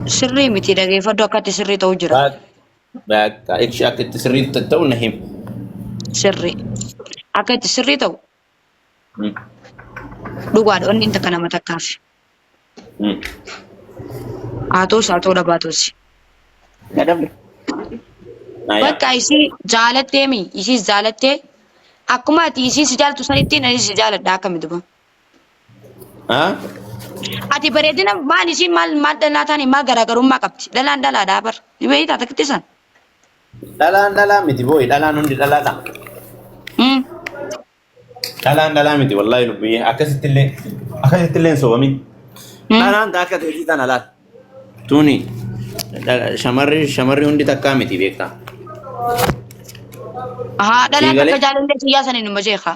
sirrii miti dhageeffadhu akkatti sirrii ta'u jira. Bakka ikshi akka itti sirriitti ta'u na him. Sirrii. Akka itti sirrii ta'u dhugaadha onni inta kana matakkaaf. Haa ta'u dhabaatus. Bakka isii jaalatteemi isiis jaalattee akkuma ati isii si jaalatu sanittiin anis si jaaladha akkamitti ba. Ati bareedina maal isiin maal dhalaa taane maal garaagarummaa qabdi dhalaan dhalaadhaa bar ni beektaa takkitti san. Dhalaan miti booyi dhalaan hundi dhalaadha. Dhalaan miti wallahi lubbii akkasittillee soowami. Dhalaan akka ta'eeti tana laal. Tuni shamarri hundi takkaa miti beektaa. Dhalaan akka jaalallee xiyyaa saniin hin majeeqa.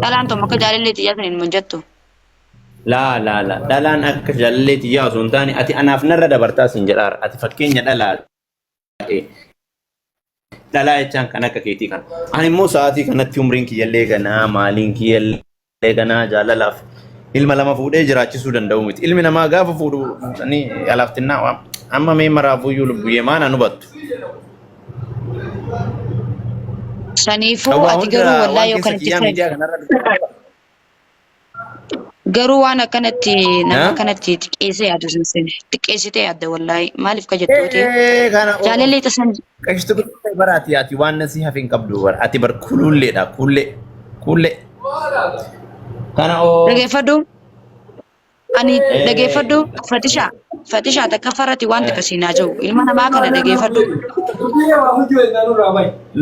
Dhalaan tokko akka jaalallee xiyyaa saniin hin jettu. La. Dhalaan akka jaalallee xiyyaa osoo hin taane ati anaaf narra dabartaa siin jedhaara. Ati fakkeenya dhalaa. Dhalaa jechaan kan akka keetii kana. Ani immoo sa'aatii kanatti umriin kiyyallee ganaa maaliin kiyyallee ganaa jaalalaaf ilma lama fuudhee jiraachisuu danda'u miti. Ilmi namaa gaafa fuudhu alaaftinnaa amma mee maraafuyyuu lubbuyyee maana nu battu. Saniifuu ati garuu wallaahi yoo kanatti garuu waan akkanatti nama kanatti xiqqeessee yaadu sinsin xiqqeessitee yaadda wallaahi maaliif ka jettuuti jaalallee tasan qashtu baraati ati waan nasi hafin qabdu bar ati bar kululleedha kulle kana oo dhageeffadhu ani dhageeffadhu fatisha takka farati waan takasiinaa jiru ilma namaa kana dhageeffadhu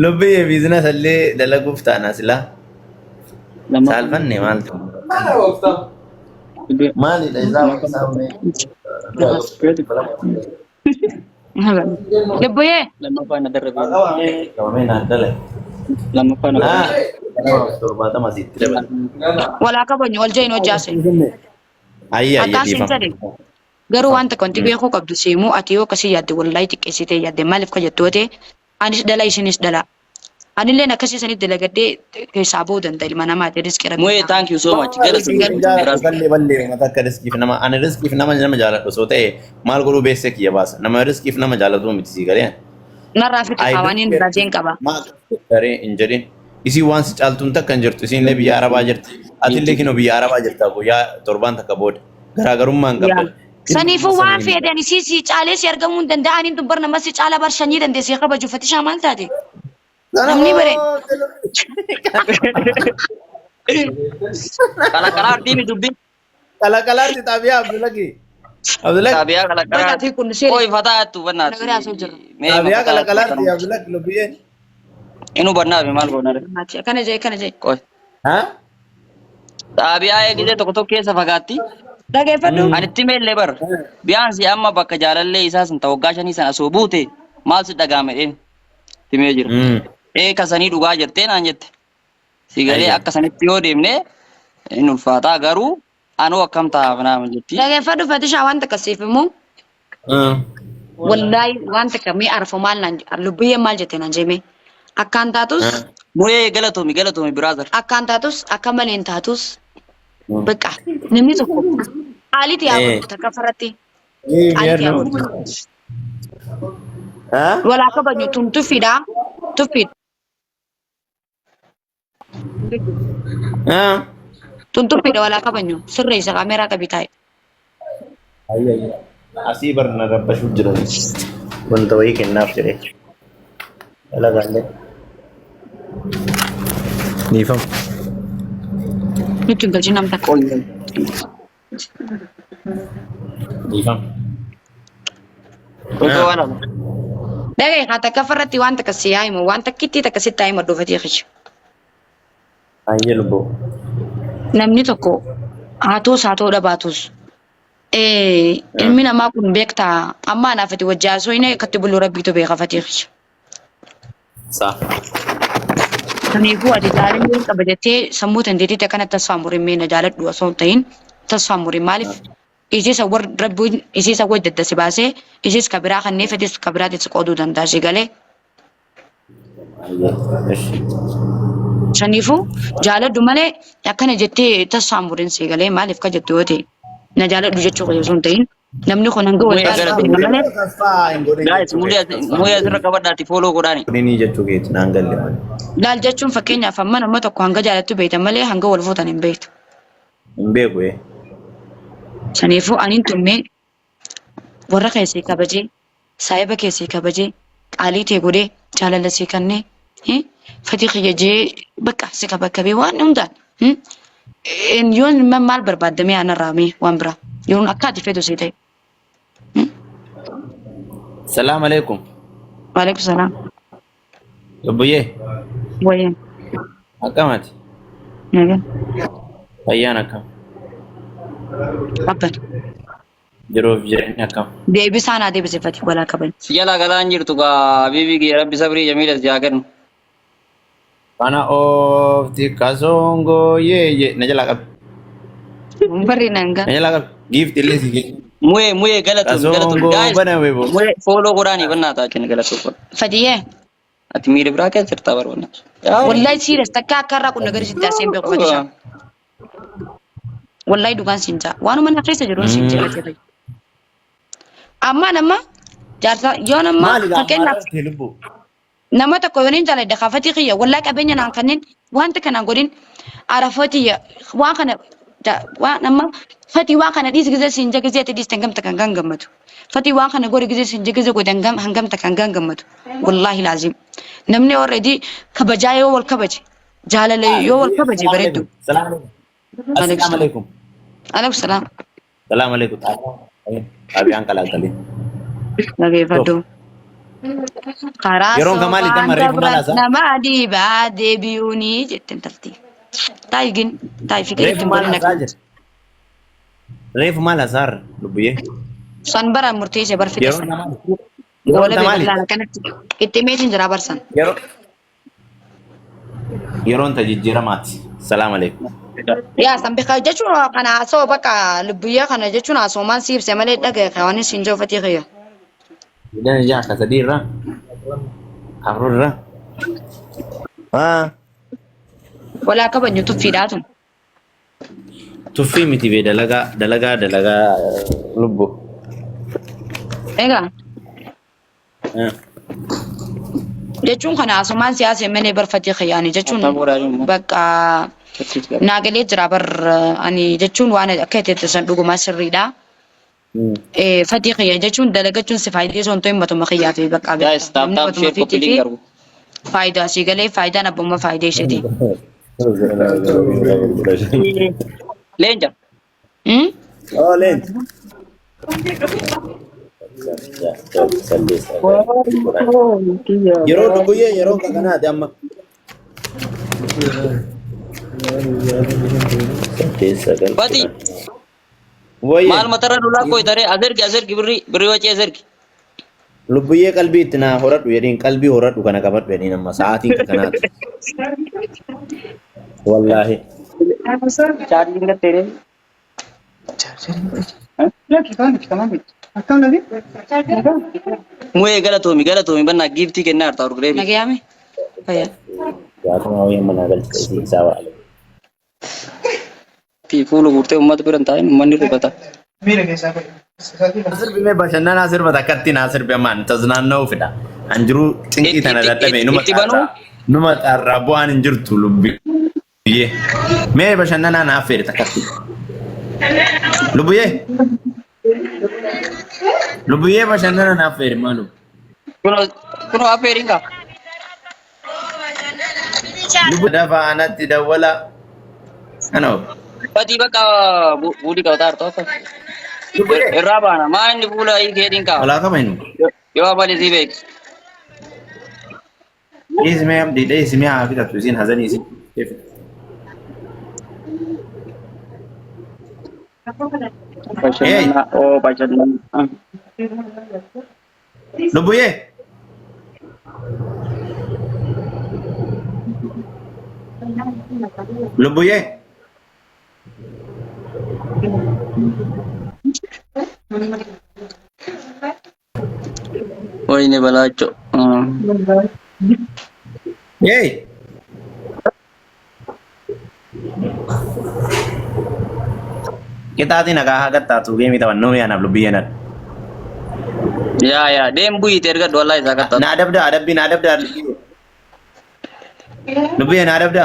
lubbii biizines illee dalaguuf taana sila saalfanne maaltu maalidha isaa Lebboyee lammaffaan adarra qabamee naan dala lammaffaan torbaatama asitti dabala walaa kabonyu wal jahin hojjaase akkaasin sadi garuu waan takka wanti beekuu qabdu seemuu ati yoo akkasii yaadde wallaahi xiqqeessitee yaadde maaliif ka jettoote anis dhala isinis dhala anillee akkasii sanitti dalagadhee keessaa ba'uu danda'a ilma namaati riskii rabbi. Muye thank you so much. Ballee mata akka riskiif nama ani riskiif nama jaaladhu soo ta'e maal godhuu beessee kiyya baasa nama riskiif nama jaalatu miti sii galee. Narraa fi kaawwaniin raajeen qaba. Garee hin jedhin isii waan si caaltuun takka hin jirtu isiin illee biyya arabaa jirti atillee kinoo biyya arabaa jirta guyyaa torbaan takka booda garaagarummaa hin qabdan. Saniifuu waan fedhan isii si caalee si argamuu hin danda'aniin dubbar nama si caala barshanii dandeessee kabaju fatishaa maal taate. Namni bare. Kalakalar dimi dubbi. Kalakalar di tabiya Abdullaki. Tabiya kalakalar. Koi fata tu benar. Tabiya kalakalar di Abdullaki lebih. Inu benar memang benar. Kana jai. Koi. Hah? Tabiya ya kita tok kesa fagati. Dhageeffadhu. Ani timee lebar. Biyaan si amma bakka jaalallee isaa sun tawaggaashanii sana soo buute maal si dhagaame timee jira. Kasanii dhugaa jirtee naan jette. Sigalee akka sanitti yoo deemne hin ulfaataa garuu anuu akkam taa'aaf naama jetti. Dhageeffadhu fatishaa waan takka siif immoo. Wallaahi waan takka mee arfu maal naan lubbiyyee maal jette naan jeemee. Akkaan taatus. Muyee galatoomi biraazar. Akkaan taatus akka malee hin taatus. Bakka namni tokko haalitti yaa'u takka faratti. Haalitti yaa'u. Walaa kabaju tun tuffiidha. Tuffid. Tuntuppiidha walaa kabaju sirreessa kaameeraa qabi taa'e. Asii barna rabbashuu jiran wanta wayii kennaaf jedhee dalagaallee niifam. Nuti hin galchin namta. Niifam. Dhagee haa takka farratti waan takka si yaa'imu waan takkitti takka sitti yaa'imu dhufati xiqqeessu. Ayyee lubboo. Namni tokko haa ta'u dhabaatus. Ilmi namaa kun beektaa amma anaafati wajjaasoo inni akkatti buluu rabbiitu beeka fatiiqicha. Saa. Kanaafuu ati jaalallee qaba jettee sammuu tanteetitti akkana tasfaa murimmee na jaaladhu osoo hin ta'in tasfaa murin maaliif isiisa warra rabbiin isiisa wajja daddasi baasee isiis kabiraa kanneen fedhis kabiraatis qooduu danda'a si galee. Saniifuu jaaladhu malee akkana jettee tasfaa murin si galee maaliif ka jettu yoo ta'e na jaaladhu jechuu osoo hin ta'in Namni kun hanga Muya wallaahi gara beeka malee guys muya asirra qabadhaati follow godhaani. Kuni jechuu keeti naan galle malee. laal jechuun fakkeenyaaf amma nama tokko hanga jaalattu beekta malee hanga wal fuutan hin beektu. Hin beeku Saniifuu aniin tummee warra keessii kabajee saayiba keessii kabajee qaalii ta'e godhee jaalala sii kannee fatii kiyyajee bakka si kabakabee waan hundaan yoon maal barbaaddamee anarraa mee waan biraa yoon akka ati feetu sii ta'e. Salaam alaikum. Waalaikum salaam. Lubbuyyee Wayyaa. akkamitti? Nagaa. Fayyaan akkam? Abban. Jiruuf jireenya akkam? Deebisaa naa deebisifati walaa kabaja. Si jala galaan jirtu gaa bibii kiyya rabbi sabrii jamiilas jaa kennu. Kana oofti kasongo yee na jalaa qabi. Barri nanga. Na jalaa qabi. Gift illee si kenna. Muye galatuun Kasongo guys bana weebo. muye follow godhaani bannaa taa kenna galatuun godha. Fadiyee. Ati miira biraa keessa jirtaa barbaanna. Wallahi serious takka akka irraa kun nagari sitti aseen beeku fadisha. Wallahi dhugaan siin jaa. Waanuma na keessa jiruun siin jira. Amma nama jaarsa yoo nama fakkeenyaaf nama tokko yoo hin jaaladde kaafatii kiyya wallahi qabeenya naan kanneen wanta kana godhin arafatii waan kana waan nama fatii waan kana dhiis gizee siin jagizee ati dhiis tangamta kan gammadu. Fatii waan kana godhi gizee siin jagizee godhi hangamta kan gammadu. Wallahi laazim. Namni already kabajaa yoo wal kabaje jaalala yoo wal kabaje bareeddu. Assalamu alaikum. Alaikum salaam. Assalamu alaikum. Abiyaan kalaqalee. Dhageeffadhu. Karaa Yeroon kamaali damma reefu mala isaa? nama adiibaa deebi'uunii jetteen tartii. Taayigin taayii fi Reefu maal hasaa jira? Reefu maal hasaarra lubbuyyee? San bara murteessee bar Yeroon fidessan. kamaali? Wala Yeroon kamaali? beekamlaan kanatti itti meetiin jira barsan. Yeroon tajijjiiramaati. Salaam alaikum. Yaa san beekaa jechuun kana haasoo bakka lubbuyyaa kana jechuun haasoomaan si ibse malee dhagaye kaawwanis hin joofatii kiyya. Idan ijaa akka sadii irraa? Afur irraa? Walaa kabajnu tuffiidhaatu. Tuffii miti bee dalagaa lubbu. Egaa jechuun kana haasoomaan siyaasa malee barfatii kiyyaani jechuun bakka naagalee jira bar ani jechuun waan akka itti san dhugumaa sirriidha. Fatii kiyya jechuun dalagachuun si faayidaa osoo hin ta'in matuma kiyyaa fi bakka Guys tap share copy link argu. faayidaa si galee faayidaan abbummaa faayidaa isheeti. Leenja. Leenji. Yeroo lubbuyyee yeroo kakanaati amma. Bati Wayye maal matarra lulaa koo itaree azergi birrii wacii azergi. lubbuyyee qalbii itti naa horadhu jedhiin qalbii horadhu kana qabadhu jedhiin amma sa'aatiin kakanaati. Wallaahi. Charging ka tere. Muye galatoomi bannaa giiftii kennaa hartaa urgureebi. Nagayaame. Fayyaa. Yaatuma wayya manaa galchee isaa waa'ee. Fuulu guurtee uummata bira hin taa'in uummanni rifata. Sirbi mee bashannanaa sirbata akkatti naa sirbi ammaan taznaanna'uu fida. Anjiruu cinqii tana dadhabee numa xaarraa bu'aan hin jirtu lubbiyyee. Mee bashannanaa naaf fedhe takkatti. Lubbiyyee. Lubbiyyee bashannana naaf fedhe maalu. Kunoo affeeriin kaa. Lubbu dafa anatti dawwala. Kanoo. Bati bakka buudii qabataa hartaa akka. Irraa baana maa inni fuula keetiin kaa. Walaa kama inni. Yoo abali sii beeku. Dhiismee abdii dhiismee haa fidatu isiin hazanii isiin. Bashannana oo bashannana. Lubbuyyee. Lubbuyyee. Wayne balaacho. Yey. Kita ati nagaa hagattaa tuugee mita wannoo yaanaaf lubbii yaanadha. Ya dem bui terga dola isa kata. Na adabda adabbi na adabda lubbii na adabda.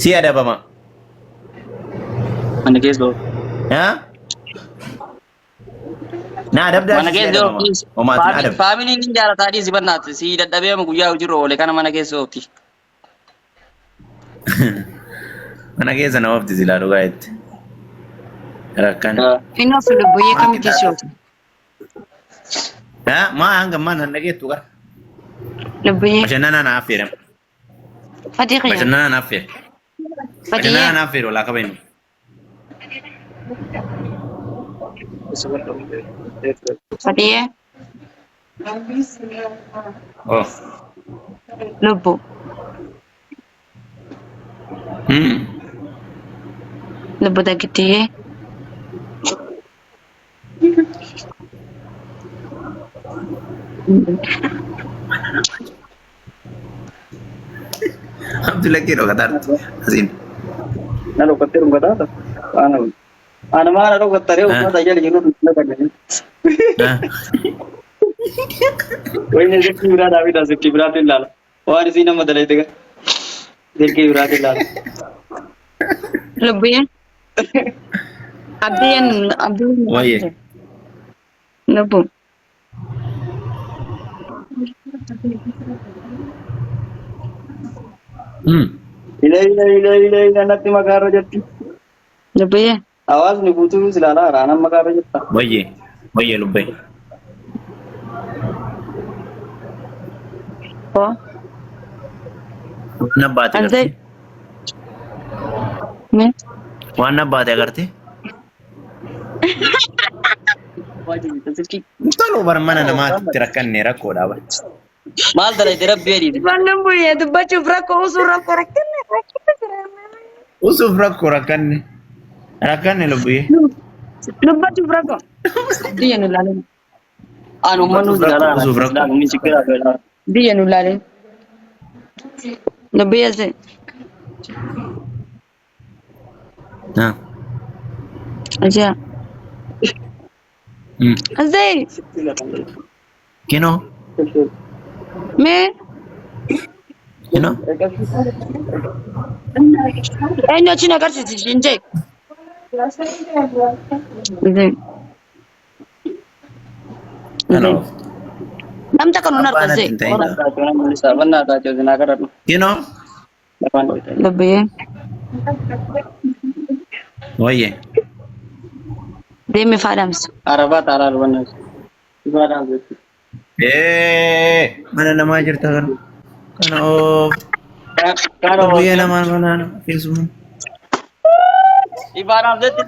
Si adabama. Mana keso? Ha? Na adabda. Mana keso? Omaati adab. Family ni jara tadi si banat si daddabe ma guyyaa hojii oleh kana mana keso ti. Mana keessa na wafti silaa dhugaa itti. Rakkan. Inoof lubbuyyee kamitti sooti? Ha? Maa hanga maan hanna geettu qara. Lubbuyyee. Bashannanaa naaf feeram. Fatii qiyyaa. Bashannanaa naaf feer. Bashannanaa naaf feer walaa qabeenu. Fatiyyee. Oh. Lubbu. Lubbu daggittiyyee. Abdullah kiro kataartu asiin. Nalo katir kata. Ana mana ro katare umat aja di junub na kagani. Woi ne sikki bira David sikki bira tilala. Wani sina madalai tega. Sikki bira tilala. Lubbuyyee. Abdiin. Wayye. Lubbu. Ila natti makara jatti. Lubbuyyee. Awas ni butuh silala rana makara jatta. Wayye. Wayye lubbay. Oh. Waan abbaate Anzay. agartee? Me. Waan abbaate agartee? Toluu bar mana namaatti rakkanne rakkoodhaa bar. Maal dalai rabbi edi. Waan lubbuyyee dubbachuuf rakkoo usuu rakkoo rakkinne. Usuuf rakkoo rakkanne. Rakkanne lubbiyee. Dubbachuuf rakkoo. Biyya nu ilaalin. Anu manu silala. Usuuf rakkoo. Ni sikira bela. Biyya nu ilaalin. Lubbuyyee se. Ha. Ajaa. Azay. Kinoo? Me. Kinoo? Eenyu achiin agarsiisi hin jee. Kinoo? Namta kan nun argase. Bana ta jo zina karatu. Kinoo? Lubbuyyee. Wayye. Deemi faadamsa. Araba taral bana. Ibadam betu. Mana namaa jirta kan? Kana oof. Karo Lubbiyee namaan mana keessumaa. ibadam betu.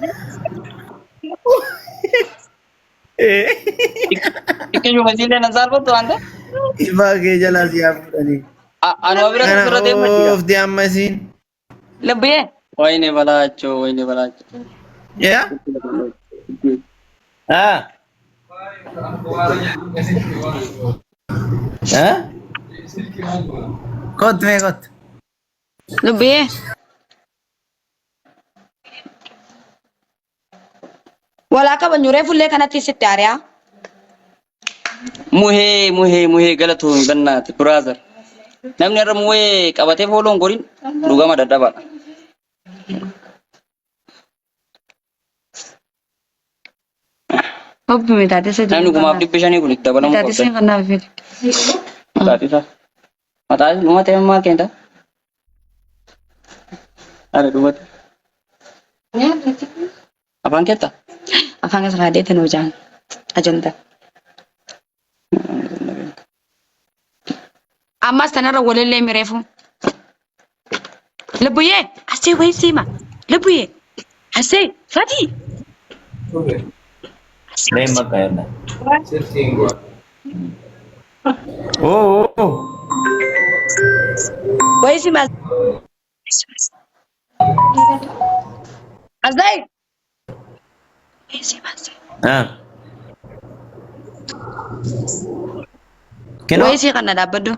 Ikinyu masile nazar betu anda. Ibaa kee jalaa si haa fudhanii. Anu abira sura Kana deema. oof di ammasiin. Lubbuyyee. Wayne balacho, wayne balacho. Yaa? Haa? Haa? Kot mee kot. Lubbuyyee. Walaa qaban nyuree fullee kanatti sitti aariyaa. Muhe galatoomi bannaati brother. Namni irra muhee qabatee fooloon gorin dhugama dadhabaa. Obbi mitaate sadii. Namni gumaaf dhibba shanii kun itti dabalamuu Mitaate qabda. siin kan naaf fide. Mataatisa. Mataatisa numa ta'e maal keenta? Ada dhumate. Afaan keetta? Afaan keessa raadiyete nuu jaan. Ajanta. Ammas tanarra walillee mireefu. Lubbuyyee. Asee wayii siima. Lubbuyyee. Asee. Fatii. Mee makka yarda. Oh. Wayii siima. Asee. Wayii siima. Haa. Kinoo? Wayii sii kana dhaabbaddu.